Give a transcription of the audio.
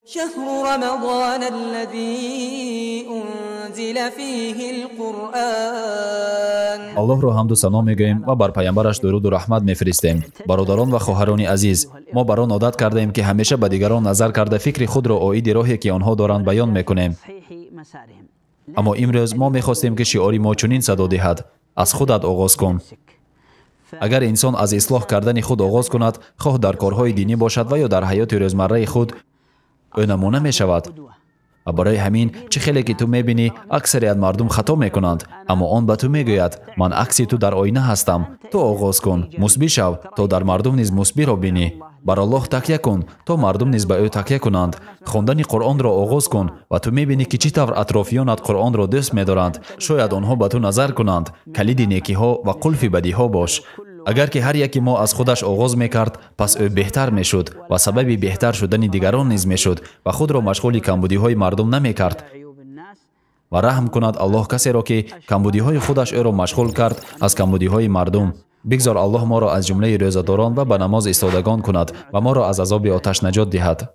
شهر رمضان الذي أنزل فيه القرآن. الله رو حمد و ثنا میگوییم و بر پیامبرش درود و رحمت میفرستیم. برادران و خواهران عزیز، ما بر آن عادت کرده ایم که همیشه به دیگران نظر کرده فکر خود را عاید راهی که آنها دارند بیان میکنیم. اما امروز ما میخواستیم که شعار ما چنین صدا دهد: از خودت آغاز کن. اگر انسان از اصلاح کردن خود آغاز کند، خواه در کارهای دینی باشد و یا در حیات روزمره خود، او نمونه می شود. و برای همین چه خیلی که تو میبینی اکثریت مردم خطا میکنند، اما آن به تو میگوید من عکس تو در آینه هستم، تو آغاز کن، مثبت شو تا در مردم نیز مثبت را بینی. بر الله تکیه کن تا مردم نیز به او تکیه کنند. خواندن قرآن را آغاز کن و تو میبینی که چطور اطرافیانت قرآن را دوست میدارند. شاید آنها به تو نظر کنند. کلید نیکی ها و قلف بدی ها باش. اگر که هر یکی ما از خودش آغاز میکرد، پس او بهتر میشد و سبب بهتر شدن دیگران نیز میشد و خود را مشغول کمبودی های مردم نمیکرد. و رحم کند الله کسی را که کمبودی های خودش او را مشغول کرد از کمبودی های مردم. بگذار الله ما را از جمله روزه‌داران و به نماز ایستادگان کند و ما را از عذاب آتش نجات دهد.